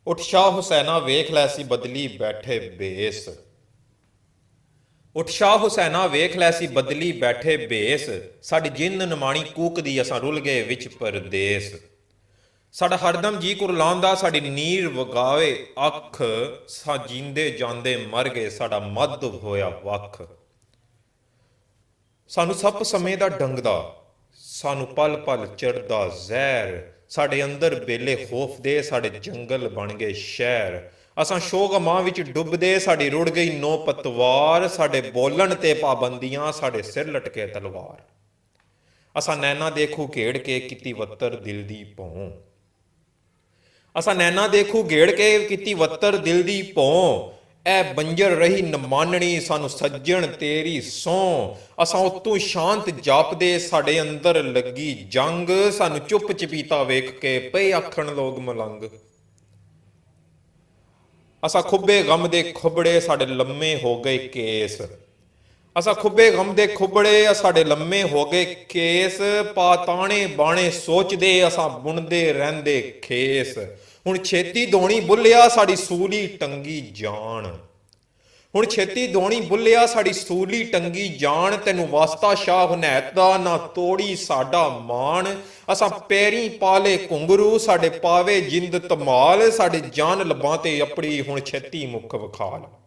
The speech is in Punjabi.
ਉੱਠ ਸ਼ਾਹ ਹੁਸੈਨਾ ਵੇਖ ਲੈ ਸੀ ਬਦਲੀ ਬੈਠੇ ਬੇਸ। ਉੱਠ ਸ਼ਾਹ ਹੁਸੈਨਾ ਵੇਖ ਲੈ ਸੀ ਬਦਲੀ ਬੈਠੇ ਬੇਸ। ਸਾਡੀ ਜਿੰਨ ਨਿਮਾਣੀ ਕੂਕਦੀ ਅਸਾਂ ਰੁਲ ਗਏ ਵਿੱਚ ਪਰਦੇਸ। ਸਾਡਾ ਹਰਦਮ ਜੀ ਕੁਰਲਾਉਂਦਾ ਸਾਡੀ ਨੀਰ ਵਗਾਵੇ ਅੱਖ। ਸਾ ਜੀਂਦੇ ਜਾਂਦੇ ਮਰ ਗਏ ਸਾਡਾ ਮੱਧ ਹੋਇਆ ਵੱਖ। ਸਾਨੂੰ ਸੱਪ ਸਮੇਂ ਦਾ ਡੰਗਦਾ, ਸਾਨੂੰ ਪਲ ਪਲ ਚੜਦਾ ਜ਼ਹਿਰ। ਸਾਡੇ ਅੰਦਰ ਬੇਲੇ ਖੌਫ ਦੇ ਸਾਡੇ ਜੰਗਲ ਬਣ ਗਏ ਸ਼ਹਿਰ। ਅਸਾਂ ਸ਼ੋਗਮਾਂ ਵਿੱਚ ਡੁੱਬਦੇ ਸਾਡੀ ਰੁੜ ਗਈ ਨੋ ਪਤਵਾਰ। ਸਾਡੇ ਬੋਲਣ ਤੇ ਪਾਬੰਦੀਆਂ ਸਾਡੇ ਸਿਰ ਲਟਕੇ ਤਲਵਾਰ। ਅਸਾਂ ਨੈਣਾ ਦੇਖੂ ਘੇੜ ਕੇ ਕੀਤੀ ਵੱਤਰ ਦਿਲ ਦੀ ਭੌਂ। ਅਸਾਂ ਨੈਣਾ ਦੇਖੂ ਘੇੜ ਕੇ ਕੀਤੀ ਵੱਤਰ ਦਿਲ ਦੀ ਭੌਂ। ਐ ਬੰਜਰ ਰਹੀ ਨਮਾਨਣੀ ਸਾਨੂੰ ਸੱਜਣ ਤੇਰੀ ਸੌਂ। ਅਸਾਂ ਉਤੋਂ ਸ਼ਾਂਤ ਜਾਪਦੇ ਸਾਡੇ ਅੰਦਰ ਲੱਗੀ ਜੰਗ। ਸਾਨੂੰ ਚੁੱਪ ਚਪੀਤਾ ਵੇਖ ਕੇ ਪਏ ਆਖਣ ਲੋਕ ਮਲੰਗ। ਅਸਾਂ ਖੁੱਬੇ ਗਮ ਦੇ ਖੁੱਬੜੇ ਸਾਡੇ ਲੰਮੇ ਹੋ ਗਏ ਕੇਸ। ਅਸਾਂ ਖੁੱਬੇ ਗਮ ਦੇ ਖੁੱਬੜੇ ਸਾਡੇ ਲੰਮੇ ਹੋ ਗਏ ਕੇਸ। ਪਾਤਾਣੇ ਬਾਣੇ ਸੋਚਦੇ ਅਸਾਂ ਬੁਣਦੇ ਰਹਿੰਦੇ ਖੇਸ। ਹੁਣ ਛੇਤੀ ਦੋਣੀ ਬੁੱਲਿਆ ਸਾਡੀ ਸੂਲੀ ਟੰਗੀ ਜਾਣ। ਹੁਣ ਛੇਤੀ ਦੋਣੀ ਬੁੱਲਿਆ ਸਾਡੀ ਸੂਲੀ ਟੰਗੀ ਜਾਣ। ਤੈਨੂੰ ਵਾਸਤਾ ਸ਼ਾਹ ਹੁਨੈਤ ਦਾ ਨਾ ਤੋੜੀ ਸਾਡਾ ਮਾਣ। ਅਸਾਂ ਪੈਰੀ ਪਾਲੇ ਘੁੰਗਰੂ ਸਾਡੇ ਪਾਵੇ ਜਿੰਦ ਧਮਾਲ। ਸਾਡੇ ਜਾਨ ਲੱਭਾਂ ਤੇ ਅਪੜੀ ਹੁਣ ਛੇਤੀ ਮੁੱਖ ਵਿਖਾਲ।